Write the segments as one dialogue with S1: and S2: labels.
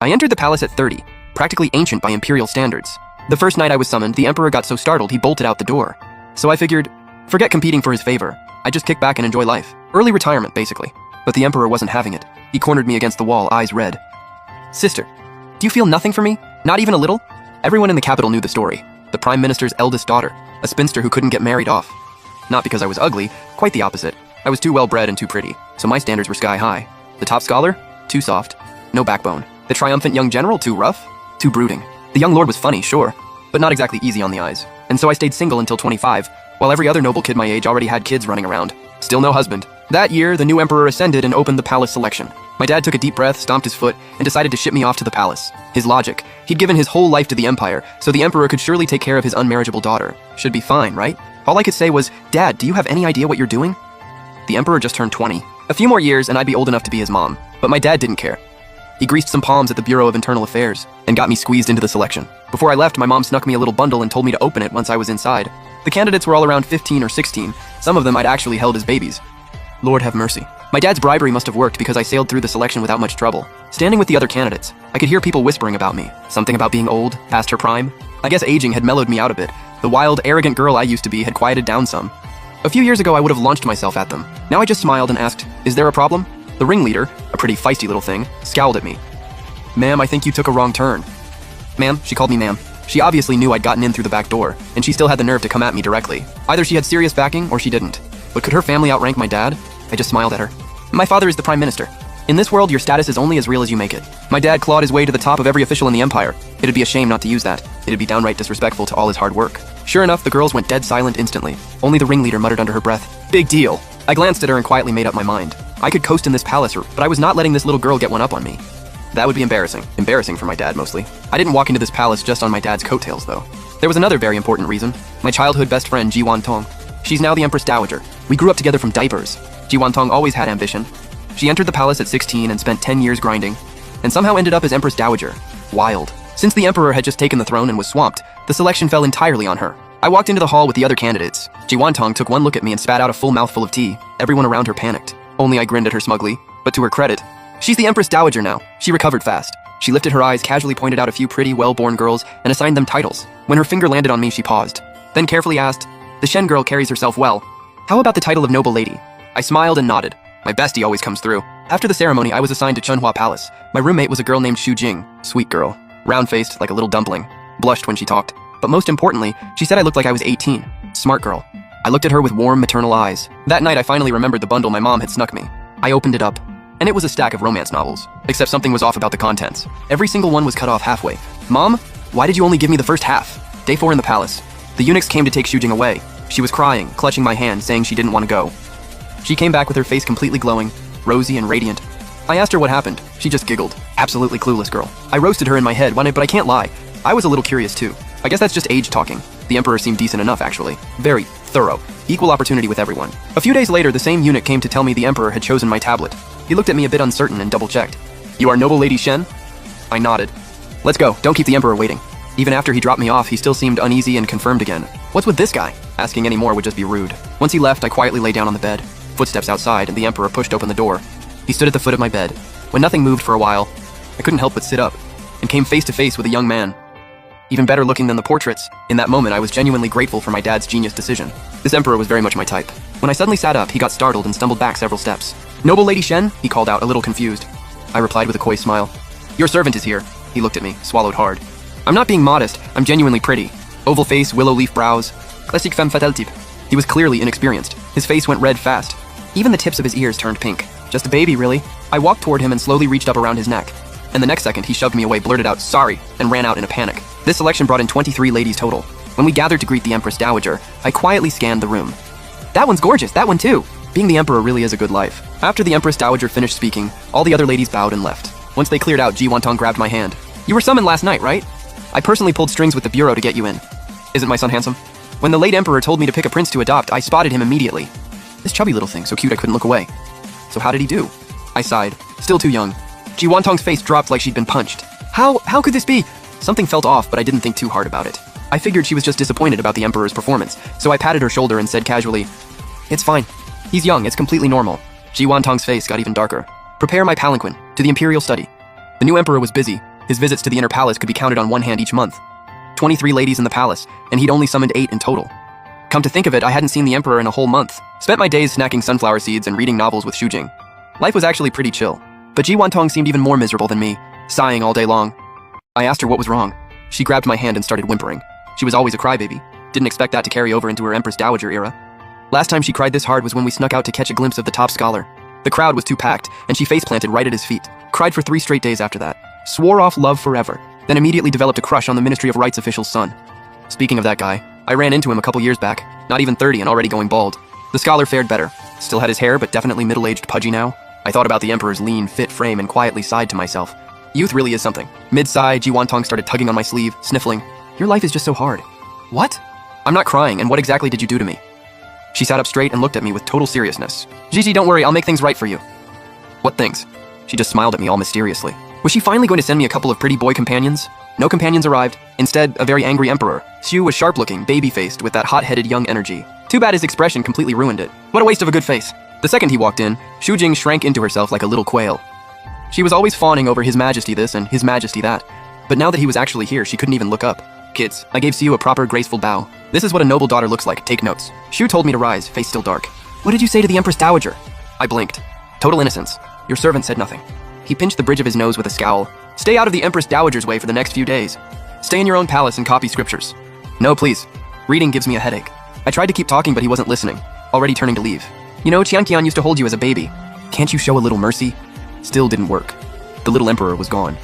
S1: I entered the palace at 30, practically ancient by imperial standards. The first night I was summoned, the emperor got so startled he bolted out the door. So I figured, forget competing for his favor. I just kick back and enjoy life. Early retirement, basically. But the emperor wasn't having it. He cornered me against the wall, eyes red. Sister, do you feel nothing for me? Not even a little? Everyone in the capital knew the story. The prime minister's eldest daughter, a spinster who couldn't get married off. Not because I was ugly, quite the opposite. I was too well-bred and too pretty, so my standards were sky high. The top scholar? Too soft. No backbone. The triumphant young general? Too rough? Too brooding. The young lord was funny, sure, but not exactly easy on the eyes. And so I stayed single until 25, while every other noble kid my age already had kids running around. Still no husband. That year, the new emperor ascended and opened the palace selection. My dad took a deep breath, stomped his foot, and decided to ship me off to the palace. His logic. He'd given his whole life to the empire, so the emperor could surely take care of his unmarriageable daughter. Should be fine, right? All I could say was, Dad, do you have any idea what you're doing? The emperor just turned 20. A few more years and I'd be old enough to be his mom. But my dad didn't care. He greased some palms at the Bureau of Internal Affairs and got me squeezed into the selection. Before I left, my mom snuck me a little bundle and told me to open it once I was inside. The candidates were all around 15 or 16. Some of them I'd actually held as babies. Lord have mercy. My dad's bribery must have worked because I sailed through the selection without much trouble. Standing with the other candidates, I could hear people whispering about me. Something about being old, past her prime. I guess aging had mellowed me out a bit. The wild, arrogant girl I used to be had quieted down some. A few years ago, I would have launched myself at them. Now I just smiled and asked, is there a problem? The ringleader, a pretty feisty little thing, scowled at me. Ma'am, I think you took a wrong turn. Ma'am, she called me ma'am. She obviously knew I'd gotten in through the back door, and she still had the nerve to come at me directly. Either she had serious backing or she didn't. But could her family outrank my dad? I just smiled at her. My father is the prime minister. In this world, your status is only as real as you make it. My dad clawed his way to the top of every official in the empire. It'd be a shame not to use that. It'd be downright disrespectful to all his hard work. Sure enough, the girls went dead silent instantly. Only the ringleader muttered under her breath, "Big deal." I glanced at her and quietly made up my mind. I could coast in this palace, but I was not letting this little girl get one up on me. That would be embarrassing. Embarrassing for my dad, mostly. I didn't walk into this palace just on my dad's coattails, though. There was another very important reason. My childhood best friend, Ji Wantong. She's now the Empress Dowager. We grew up together from diapers. Ji Wantong always had ambition. She entered the palace at 16 and spent 10 years grinding, and somehow ended up as Empress Dowager. Wild. Since the emperor had just taken the throne and was swamped, the selection fell entirely on her. I walked into the hall with the other candidates. Ji Wantong took one look at me and spat out a full mouthful of tea. Everyone around her panicked. Only I grinned at her smugly, but to her credit, she's the Empress Dowager now. She recovered fast. She lifted her eyes, casually pointed out a few pretty, well-born girls, and assigned them titles. When her finger landed on me, she paused, then carefully asked, "The Shen girl carries herself well. How about the title of noble lady?" I smiled and nodded. My bestie always comes through. After the ceremony, I was assigned to Chunhua Palace. My roommate was a girl named Xu Jing. Sweet girl. Round-faced, like a little dumpling. Blushed when she talked. But most importantly, she said I looked like I was 18. Smart girl. I looked at her with warm, maternal eyes. That night, I finally remembered the bundle my mom had snuck me. I opened it up, and it was a stack of romance novels. Except something was off about the contents. Every single one was cut off halfway. "Mom, why did you only give me the first half?" Day 4 in the palace. The eunuchs came to take Xu Jing away. She was crying, clutching my hand, saying she didn't want to go. She came back with her face completely glowing, rosy and radiant. I asked her what happened. She just giggled. Absolutely clueless girl. I roasted her in my head, but I can't lie. I was a little curious too. I guess that's just age talking. The emperor seemed decent enough, actually. Very thorough. Equal opportunity with everyone. A few days later, the same eunuch came to tell me the emperor had chosen my tablet. He looked at me a bit uncertain and double-checked. "You are noble lady Shen?" I nodded. "Let's go. Don't keep the emperor waiting." Even after he dropped me off, he still seemed uneasy and confirmed again. What's with this guy? Asking any more would just be rude. Once he left, I quietly lay down on the bed. Footsteps outside, and the emperor pushed open the door. He stood at the foot of my bed. When nothing moved for a while, I couldn't help but sit up, and came face to face with a young man. Even better looking than the portraits. In that moment, I was genuinely grateful for my dad's genius decision. This emperor was very much my type. When I suddenly sat up, he got startled and stumbled back several steps. "Noble Lady Shen?" he called out, a little confused. I replied with a coy smile. "Your servant is here." He looked at me, swallowed hard. I'm not being modest, I'm genuinely pretty. Oval face, willow leaf brows. Classique femme fatale type. He was clearly inexperienced. His face went red fast. Even the tips of his ears turned pink. Just a baby, really. I walked toward him and slowly reached up around his neck. And the next second, he shoved me away, blurted out, "Sorry," and ran out in a panic. This selection brought in 23 ladies total. When we gathered to greet the Empress Dowager, I quietly scanned the room. "That one's gorgeous, that one too." Being the emperor really is a good life. After the Empress Dowager finished speaking, all the other ladies bowed and left. Once they cleared out, Ji Wantong grabbed my hand. "You were summoned last night, right? I personally pulled strings with the bureau to get you in. Isn't my son handsome?" When the late emperor told me to pick a prince to adopt, I spotted him immediately. This chubby little thing, so cute I couldn't look away. "So how did he do?" I sighed. "Still too young." Ji Wantong's face dropped like she'd been punched. How could this be?" Something felt off, but I didn't think too hard about it. I figured she was just disappointed about the emperor's performance, so I patted her shoulder and said casually, "It's fine. He's young, it's completely normal." Ji Wantong's face got even darker. "Prepare my palanquin, to the imperial study." The new emperor was busy, His visits to the inner palace could be counted on one hand each month. 23 ladies in the palace, and he'd only summoned 8 in total. Come to think of it, I hadn't seen the emperor in a whole month. Spent my days snacking sunflower seeds and reading novels with Shujing. Life was actually pretty chill. But Ji Wantong seemed even more miserable than me, sighing all day long. I asked her what was wrong. She grabbed my hand and started whimpering. She was always a crybaby. Didn't expect that to carry over into her Empress Dowager era. Last time she cried this hard was when we snuck out to catch a glimpse of the top scholar. The crowd was too packed, and she face-planted right at his feet. Cried for 3 straight days after that. Swore off love forever, then immediately developed a crush on the Ministry of Rights official's son. Speaking of that guy, I ran into him a couple years back, not even 30 and already going bald. The scholar fared better. Still had his hair, but definitely middle-aged pudgy now. I thought about the emperor's lean, fit frame and quietly sighed to myself. Youth really is something. Mid-sigh, Ji Wantong started tugging on my sleeve, sniffling. Your life is just so hard. What? I'm not crying, and what exactly did you do to me? She sat up straight and looked at me with total seriousness. Gigi, don't worry, I'll make things right for you. What things? She just smiled at me all mysteriously. Was she finally going to send me a couple of pretty boy companions? No companions arrived. Instead, a very angry emperor. Xu was sharp-looking, baby-faced, with that hot-headed young energy. Too bad his expression completely ruined it. What a waste of a good face. The second he walked in, Shujing shrank into herself like a little quail. She was always fawning over His Majesty this and His Majesty that. But now that he was actually here, she couldn't even look up. Kids, I gave Xu a proper graceful bow. This is what a noble daughter looks like, take notes. Xu told me to rise, face still dark. What did you say to the Empress Dowager? I blinked. Total innocence. Your servant said nothing. He pinched the bridge of his nose with a scowl. Stay out of the Empress Dowager's way for the next few days. Stay in your own palace and copy scriptures. No, please. Reading gives me a headache. I tried to keep talking, but he wasn't listening, already turning to leave. You know, Qianqian used to hold you as a baby. Can't you show a little mercy? Still didn't work. The little emperor was gone.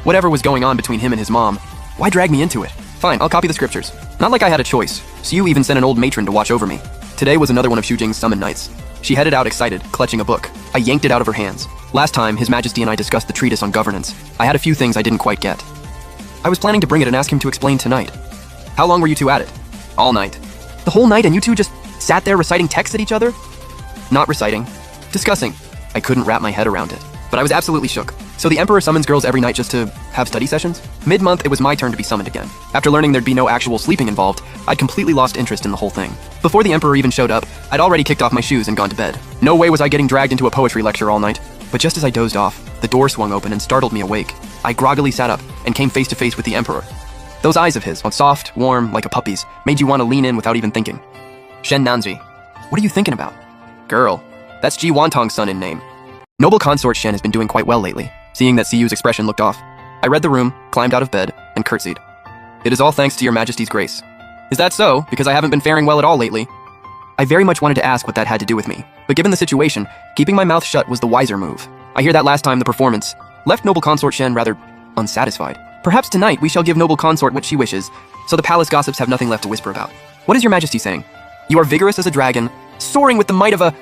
S1: Whatever was going on between him and his mom, why drag me into it? Fine, I'll copy the scriptures. Not like I had a choice. Xu even sent an old matron to watch over me. Today was another one of Shujing's summon nights. She headed out excited, clutching a book. I yanked it out of her hands. Last time, His Majesty and I discussed the treatise on governance. I had a few things I didn't quite get. I was planning to bring it and ask him to explain tonight. How long were you two at it? All night. The whole night and you two just sat there reciting text at each other? Not reciting. Discussing. I couldn't wrap my head around it. But I was absolutely shook. So the Emperor summons girls every night just to have study sessions? Mid-month, it was my turn to be summoned again. After learning there'd be no actual sleeping involved, I'd completely lost interest in the whole thing. Before the Emperor even showed up, I'd already kicked off my shoes and gone to bed. No way was I getting dragged into a poetry lecture all night. But just as I dozed off, the door swung open and startled me awake. I groggily sat up and came face to face with the Emperor. Those eyes of his, soft, warm, like a puppy's, made you want to lean in without even thinking. Shen Nanzi, what are you thinking about? Girl, that's Ji Wantong's son in name. Noble consort Shen has been doing quite well lately. Seeing that Siyu's expression looked off, I read the room, climbed out of bed, and curtsied. It is all thanks to your Majesty's grace. Is that so? Because I haven't been faring well at all lately. I very much wanted to ask what that had to do with me, but given the situation, keeping my mouth shut was the wiser move. I hear that last time the performance left noble consort Shen rather unsatisfied. Perhaps tonight we shall give noble consort what she wishes, so the palace gossips have nothing left to whisper about. What is your Majesty saying? You are vigorous as a dragon, soaring with the might of a...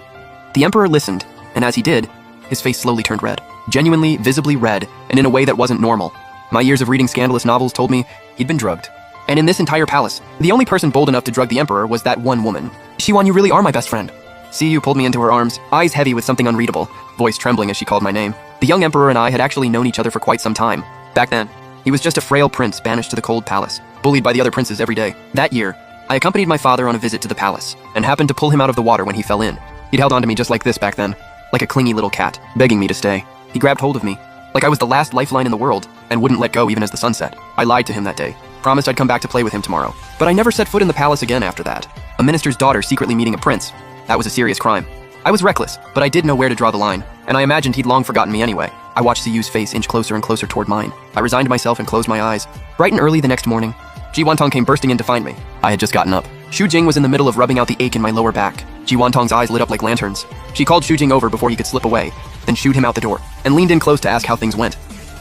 S1: The Emperor listened, and as he did, his face slowly turned red. Genuinely, visibly red, and in a way that wasn't normal. My years of reading scandalous novels told me he'd been drugged. And in this entire palace, the only person bold enough to drug the Emperor was that one woman. Shiwan, you really are my best friend. Siyu pulled me into her arms, eyes heavy with something unreadable, voice trembling as she called my name. The young Emperor and I had actually known each other for quite some time. Back then, he was just a frail prince banished to the cold palace, bullied by the other princes every day. That year, I accompanied my father on a visit to the palace, and happened to pull him out of the water when he fell in. He'd held onto me just like this back then, like a clingy little cat, begging me to stay. He grabbed hold of me, like I was the last lifeline in the world, and wouldn't let go even as the sun set. I lied to him that day, promised I'd come back to play with him tomorrow. But I never set foot in the palace again after that. A minister's daughter secretly meeting a prince. That was a serious crime. I was reckless, but I did know where to draw the line, and I imagined he'd long forgotten me anyway. I watched Siyu's face inch closer and closer toward mine. I resigned myself and closed my eyes. Bright and early the next morning, Ji Wantong came bursting in to find me. I had just gotten up. Shu Jing was in the middle of rubbing out the ache in my lower back. Ji Wantong's eyes lit up like lanterns. She called Shu Jing over before he could slip away, then shooed him out the door, and leaned in close to ask how things went.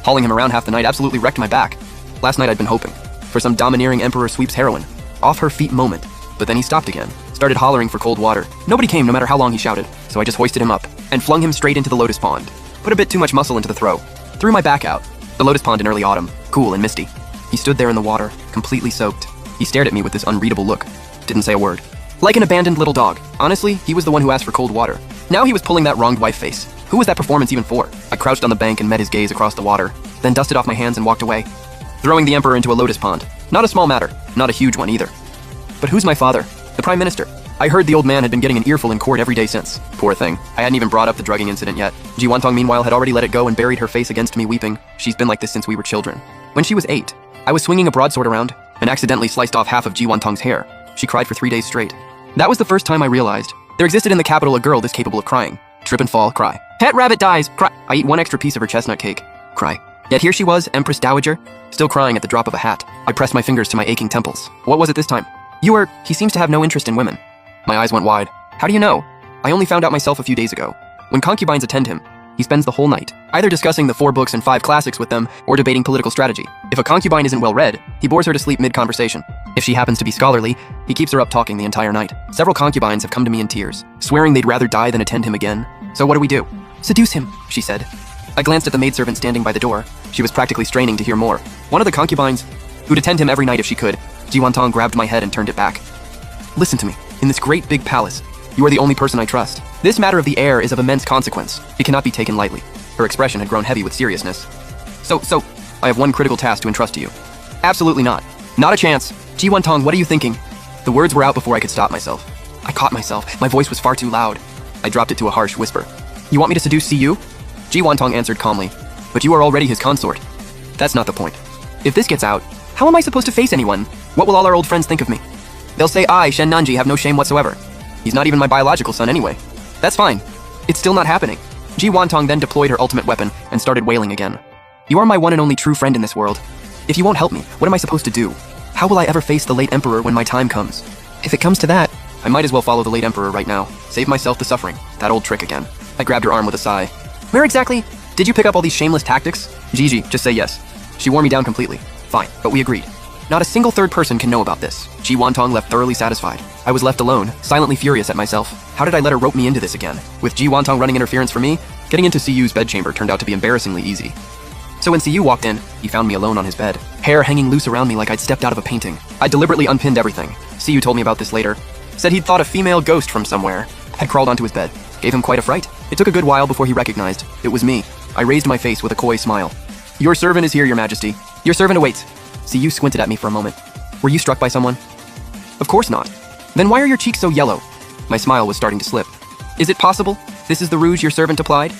S1: Hauling him around half the night absolutely wrecked my back. Last night I'd been hoping for some domineering emperor sweeps heroine, off her feet moment, but then he stopped again, started hollering for cold water. Nobody came no matter how long he shouted, so I just hoisted him up and flung him straight into the lotus pond. Put a bit too much muscle into the throw. Threw my back out. The lotus pond in early autumn, cool and misty. He stood there in the water, completely soaked. He stared at me with this unreadable look. Didn't say a word. Like an abandoned little dog. Honestly, he was the one who asked for cold water. Now he was pulling that wronged wife face. Who was that performance even for? I crouched on the bank and met his gaze across the water, then dusted off my hands and walked away. Throwing the emperor into a lotus pond. Not a small matter, not a huge one either. But who's my father? The prime minister. I heard the old man had been getting an earful in court every day since. Poor thing. I hadn't even brought up the drugging incident yet. Ji Wantong meanwhile had already let it go and buried her face against me weeping. She's been like this since we were children. When she was 8, I was swinging a broadsword around and accidentally sliced off half of Ji Wantong's hair. She cried for 3 days straight. That was the first time I realized there existed in the capital a girl this capable of crying. Trip and fall, cry. Pet rabbit dies, cry. I eat 1 extra piece of her chestnut cake, cry. Yet here she was, Empress Dowager, still crying at the drop of a hat. I pressed my fingers to my aching temples. What was it this time? He seems to have no interest in women. My eyes went wide. How do you know? I only found out myself a few days ago. When concubines attend him, he spends the whole night, either discussing the 4 books and 5 classics with them, or debating political strategy. If a concubine isn't well read, he bores her to sleep mid-conversation. If she happens to be scholarly, he keeps her up talking the entire night. Several concubines have come to me in tears, swearing they'd rather die than attend him again. So what do we do? Seduce him, she said. I glanced at the maidservant standing by the door. She was practically straining to hear more. One of the concubines, who'd attend him every night if she could, Ji Wantong grabbed my head and turned it back. Listen to me. In this great big palace, you are the only person I trust. This matter of the heir is of immense consequence. It cannot be taken lightly. Her expression had grown heavy with seriousness. So, I have one critical task to entrust to you. Absolutely not. Not a chance. Ji Wantong, what are you thinking? The words were out before I could stop myself. I caught myself. My voice was far too loud. I dropped it to a harsh whisper. You want me to seduce CU? Ji Wantong answered calmly. But you are already his consort. That's not the point. If this gets out, how am I supposed to face anyone? What will all our old friends think of me? They'll say I, Shen Nanji, have no shame whatsoever. He's not even my biological son anyway. That's fine. It's still not happening. Ji Wantong then deployed her ultimate weapon and started wailing again. You are my one and only true friend in this world. If you won't help me, what am I supposed to do? How will I ever face the late emperor when my time comes? If it comes to that, I might as well follow the late emperor right now. Save myself the suffering. That old trick again. I grabbed her arm with a sigh. Where exactly did you pick up all these shameless tactics? Gigi, just say yes. She wore me down completely. Fine, but we agreed. Not a single third person can know about this. Ji Wantong left thoroughly satisfied. I was left alone, silently furious at myself. How did I let her rope me into this again? With Ji Wantong running interference for me, getting into CU's bedchamber turned out to be embarrassingly easy. So when CU walked in, he found me alone on his bed, hair hanging loose around me like I'd stepped out of a painting. I deliberately unpinned everything. CU told me about this later. Said he'd thought a female ghost from somewhere had crawled onto his bed. Gave him quite a fright. It took a good while before he recognized it was me. I raised my face with a coy smile. Your servant is here, Your Majesty. Your servant awaits. CU squinted at me for a moment. Were you struck by someone? Of course not. Then why are your cheeks so yellow? My smile was starting to slip. Is it possible this is the rouge your servant applied?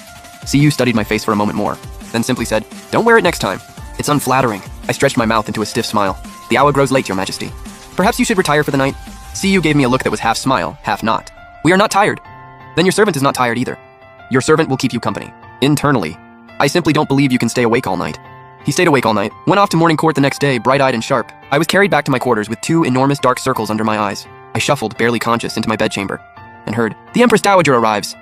S1: CU studied my face for a moment more, then simply said, Don't wear it next time. It's unflattering. I stretched my mouth into a stiff smile. The hour grows late, Your Majesty. Perhaps you should retire for the night. CU gave me a look that was half smile, half not. We are not tired. Then your servant is not tired either. Your servant will keep you company. Internally. I simply don't believe you can stay awake all night. He stayed awake all night, went off to morning court the next day, bright-eyed and sharp. I was carried back to my quarters with 2 enormous dark circles under my eyes. I shuffled, barely conscious, into my bedchamber, and heard, The Empress Dowager arrives.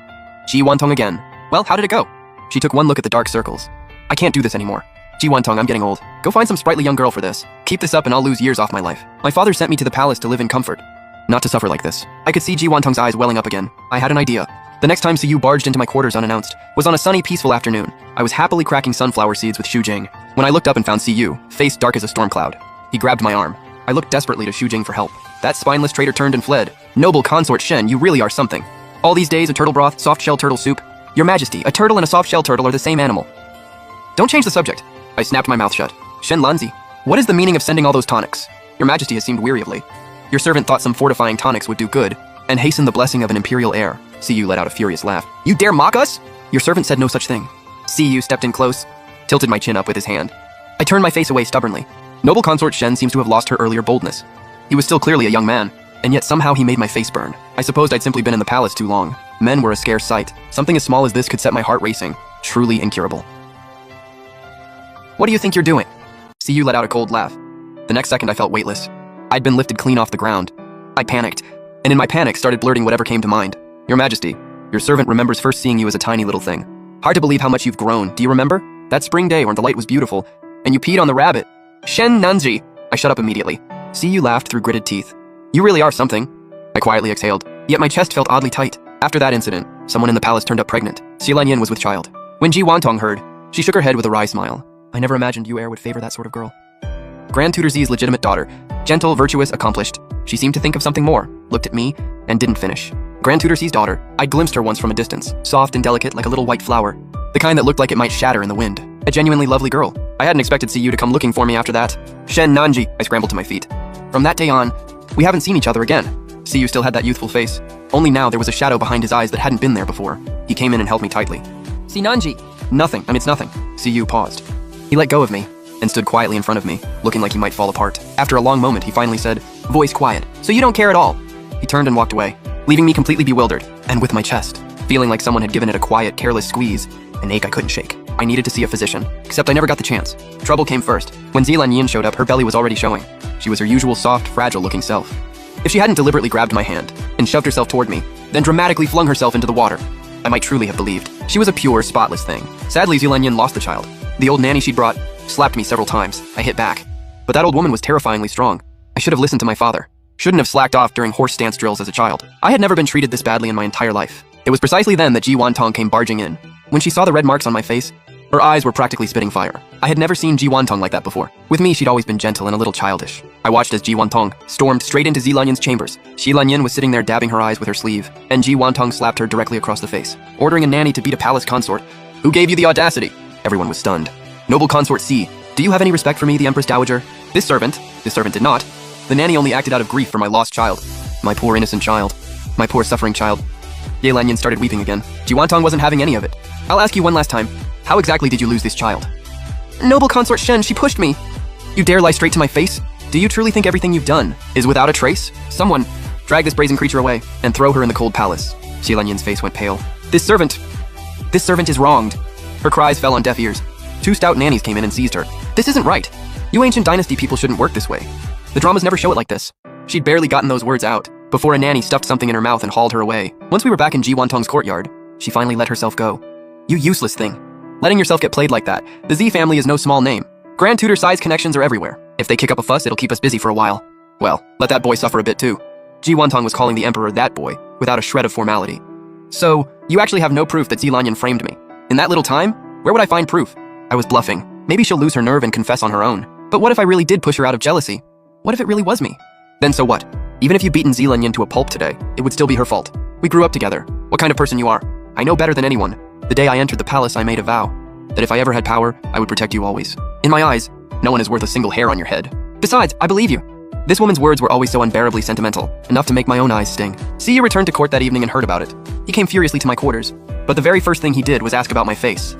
S1: Ji Wantong again. Well, how did it go? She took one look at the dark circles. I can't do this anymore. Ji Wantong, I'm getting old. Go find some sprightly young girl for this. Keep this up and I'll lose years off my life. My father sent me to the palace to live in comfort, not to suffer like this. I could see Ji Wantong's eyes welling up again. I had an idea. The next time CU barged into my quarters unannounced was on a sunny, peaceful afternoon. I was happily cracking sunflower seeds with Xu Jing when I looked up and found CU, face dark as a storm cloud. He grabbed my arm. I looked desperately to Xu Jing for help. That spineless traitor turned and fled. Noble consort Shen, you really are something. All these days, a turtle broth, soft-shell turtle soup. Your Majesty, a turtle and a soft-shell turtle are the same animal. Don't change the subject. I snapped my mouth shut. Shen Lanzi, what is the meaning of sending all those tonics? Your Majesty has seemed weary of late. Your servant thought some fortifying tonics would do good and hasten the blessing of an imperial heir. CU let out a furious laugh. You dare mock us? Your servant said no such thing. CU stepped in close, tilted my chin up with his hand. I turned my face away stubbornly. Noble consort Shen seems to have lost her earlier boldness. He was still clearly a young man, and yet somehow he made my face burn. I supposed I'd simply been in the palace too long. Men were a scarce sight. Something as small as this could set my heart racing. Truly incurable. What do you think you're doing? CU let out a cold laugh. The next second I felt weightless. I'd been lifted clean off the ground. I panicked, and in my panic started blurting whatever came to mind. Your Majesty, your servant remembers first seeing you as a tiny little thing. Hard to believe how much you've grown. Do you remember? That spring day when the light was beautiful, and you peed on the rabbit. Shen Nanji. I shut up immediately. CU laughed through gritted teeth. You really are something. I quietly exhaled, yet my chest felt oddly tight. After that incident, someone in the palace turned up pregnant. Xie Yin was with child. When Ji Wantong heard, she shook her head with a wry smile. I never imagined you heir would favor that sort of girl. Grand Tutor Z's legitimate daughter, gentle, virtuous, accomplished. She seemed to think of something more, looked at me, and didn't finish. Grand Tutor C's daughter, I glimpsed her once from a distance, soft and delicate like a little white flower, the kind that looked like it might shatter in the wind. A genuinely lovely girl. I hadn't expected CU to come looking for me after that. Shen Nanji, I scrambled to my feet. From that day on, we haven't seen each other again. Siyu still had that youthful face. Only now there was a shadow behind his eyes that hadn't been there before. He came in and held me tightly.
S2: Sinanji.
S1: Nothing. It's nothing. Siyu paused. He let go of me and stood quietly in front of me, looking like he might fall apart. After a long moment, he finally said, voice quiet, so you don't care at all. He turned and walked away, leaving me completely bewildered, and with my chest, feeling like someone had given it a quiet, careless squeeze, an ache I couldn't shake. I needed to see a physician, except I never got the chance. Trouble came first. When Zilan Yin showed up, her belly was already showing. She was her usual soft, fragile-looking self. If she hadn't deliberately grabbed my hand and shoved herself toward me, then dramatically flung herself into the water, I might truly have believed. She was a pure, spotless thing. Sadly, Zilan Yin lost the child. The old nanny she'd brought slapped me several times. I hit back. But that old woman was terrifyingly strong. I should have listened to my father. Shouldn't have slacked off during horse stance drills as a child. I had never been treated this badly in my entire life. It was precisely then that Ji Wantong came barging in. When she saw the red marks on my face, her eyes were practically spitting fire. I had never seen Ji Wantong like that before. With me, she'd always been gentle and a little childish. I watched as Ji Wantong stormed straight into Zilan Yin's chambers. Zilan Yin was sitting there dabbing her eyes with her sleeve, and Ji Wantong slapped her directly across the face, ordering a nanny to beat a palace consort. Who gave you the audacity? Everyone was stunned. Noble consort C, do you have any respect for me, the Empress Dowager? This servant did not. The nanny only acted out of grief for my lost child. My poor innocent child. My poor suffering child. Ye Lanyin started weeping again. Ji Wantong wasn't having any of it. I'll ask you one last time. How exactly did you lose this child? Noble consort Shen, she pushed me. You dare lie straight to my face? Do you truly think everything you've done is without a trace? Someone, drag this brazen creature away and throw her in the cold palace. Xie Lanyin's face went pale. This servant is wronged. Her cries fell on deaf ears. 2 stout nannies came in and seized her. This isn't right. You ancient dynasty people shouldn't work this way. The dramas never show it like this. She'd barely gotten those words out before a nanny stuffed something in her mouth and hauled her away. Once we were back in Ji Wantong's courtyard, she finally let herself go. You useless thing. Letting yourself get played like that. The Z family is no small name. Grand tutor size connections are everywhere. If they kick up a fuss, it'll keep us busy for a while. Well, let that boy suffer a bit too. Ji Wantong was calling the emperor that boy, without a shred of formality. So, you actually have no proof that Xi Lanyin framed me. In that little time, where would I find proof? I was bluffing. Maybe she'll lose her nerve and confess on her own. But what if I really did push her out of jealousy? What if it really was me? Then so what? Even if you'd beaten Xi Lanyin to a pulp today, it would still be her fault. We grew up together. What kind of person you are? I know better than anyone. The day I entered the palace, I made a vow that if I ever had power, I would protect you always. In my eyes, no one is worth a single hair on your head. Besides, I believe you. This woman's words were always so unbearably sentimental, enough to make my own eyes sting. Siyu returned to court that evening and heard about it. He came furiously to my quarters, but the very first thing he did was ask about my face.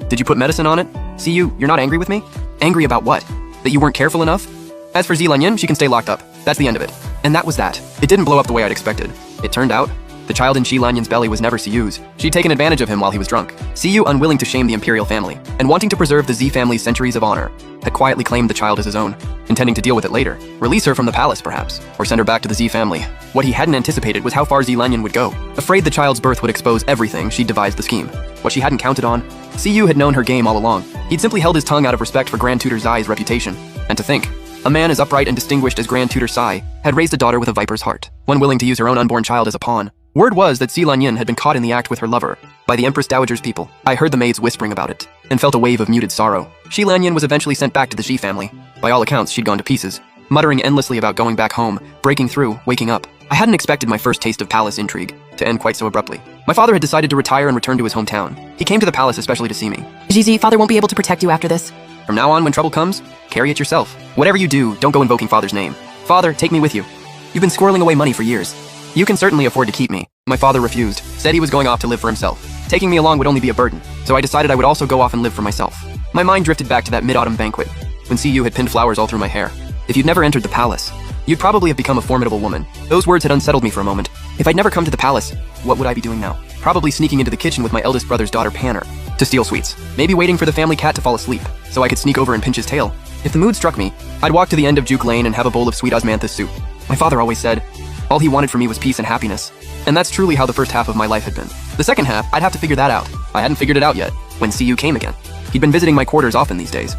S1: Did you put medicine on it? Siyu, you're not angry with me? Angry about what? That you weren't careful enough? As for Xi Lanyin, she can stay locked up. That's the end of it. And that was that. It didn't blow up the way I'd expected. It turned out, the child in Xi Lanyin's belly was never Siyu's. She'd taken advantage of him while he was drunk. Siyu, unwilling to shame the imperial family, and wanting to preserve the Z family's centuries of honor, had quietly claimed the child as his own, intending to deal with it later. Release her from the palace, perhaps, or send her back to the Z family. What he hadn't anticipated was how far Xi Lanyin would go. Afraid the child's birth would expose everything, she'd devised the scheme. What she hadn't counted on, Siyu had known her game all along. He'd simply held his tongue out of respect for Grand Tutor Zai's reputation. And to think, a man as upright and distinguished as Grand Tutor Zai had raised a daughter with a viper's heart, one willing to use her own unborn child as a pawn. Word was that Xi Lanyin had been caught in the act with her lover by the Empress Dowager's people. I heard the maids whispering about it and felt a wave of muted sorrow. Xi Lanyin was eventually sent back to the Xi family. By all accounts, she'd gone to pieces, muttering endlessly about going back home, breaking through, waking up. I hadn't expected my first taste of palace intrigue to end quite so abruptly. My father had decided to retire and return to his hometown. He came to the palace especially to see me.
S2: Gigi, father won't be able to protect you after this.
S1: From now on, when trouble comes, carry it yourself. Whatever you do, don't go invoking father's name. Father, take me with you. You've been squirreling away money for years. You can certainly afford to keep me. My father refused, said he was going off to live for himself. Taking me along would only be a burden, so I decided I would also go off and live for myself. My mind drifted back to that mid-autumn banquet, when Siyu had pinned flowers all through my hair. If you'd never entered the palace, you'd probably have become a formidable woman. Those words had unsettled me for a moment. If I'd never come to the palace, what would I be doing now? Probably sneaking into the kitchen with my eldest brother's daughter Panner to steal sweets. Maybe waiting for the family cat to fall asleep, so I could sneak over and pinch his tail. If the mood struck me, I'd walk to the end of Juke Lane and have a bowl of sweet osmanthus soup. My father always said, all he wanted for me was peace and happiness. And that's truly how the first half of my life had been. The second half, I'd have to figure that out. I hadn't figured it out yet, when Siyu came again. He'd been visiting my quarters often these days.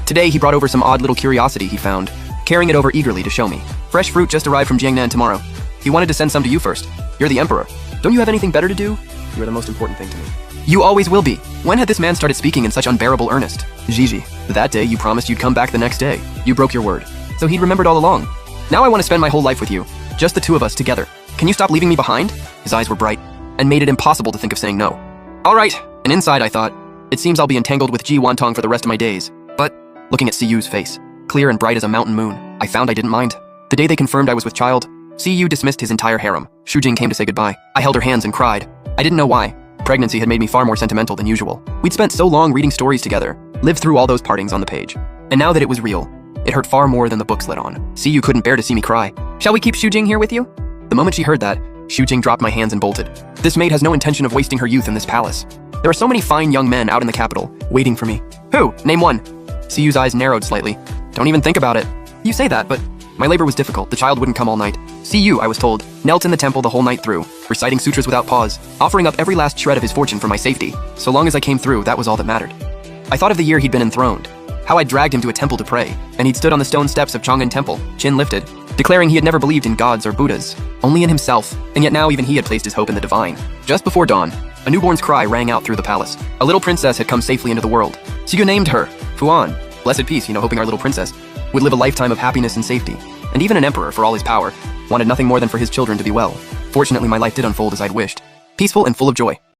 S1: Today, he brought over some odd little curiosity he found, carrying it over eagerly to show me. Fresh fruit just arrived from Jiangnan tomorrow. He wanted to send some to you first. You're the emperor. Don't you have anything better to do? You're the most important thing to me. You always will be. When had this man started speaking in such unbearable earnest? Gigi, that day you promised you'd come back the next day. You broke your word. So he'd remembered all along. Now I want to spend my whole life with you. Just the two of us together. Can you stop leaving me behind? His eyes were bright, and made it impossible to think of saying no. All right, and inside I thought, it seems I'll be entangled with Ji Wantong for the rest of my days. But, looking at Siyu's face, clear and bright as a mountain moon, I found I didn't mind. The day they confirmed I was with child, Siyu dismissed his entire harem. Shujing came to say goodbye. I held her hands and cried. I didn't know why. Pregnancy had made me far more sentimental than usual. We'd spent so long reading stories together, lived through all those partings on the page. And now that it was real, it hurt far more than the books let on. Siyu couldn't bear to see me cry.
S2: Shall we keep Shujing here with you?
S1: The moment she heard that, Shujing dropped my hands and bolted. This maid has no intention of wasting her youth in this palace. There are so many fine young men out in the capital, waiting for me. Who? Name one. Siyu's eyes narrowed slightly. Don't even think about it. You say that, but my labor was difficult. The child wouldn't come all night. Siyu, I was told, knelt in the temple the whole night through, reciting sutras without pause, offering up every last shred of his fortune for my safety. So long as I came through, that was all that mattered. I thought of the year he'd been enthroned, how I'd dragged him to a temple to pray, and he'd stood on the stone steps of Chang'an Temple, chin lifted, declaring he had never believed in gods or Buddhas, only in himself, and yet now even he had placed his hope in the divine. Just before dawn, a newborn's cry rang out through the palace. A little princess had come safely into the world. Siyu named her Fuan. Blessed peace, hoping our little princess would live a lifetime of happiness and safety. And even an emperor, for all his power, wanted nothing more than for his children to be well. Fortunately, my life did unfold as I'd wished, peaceful and full of joy.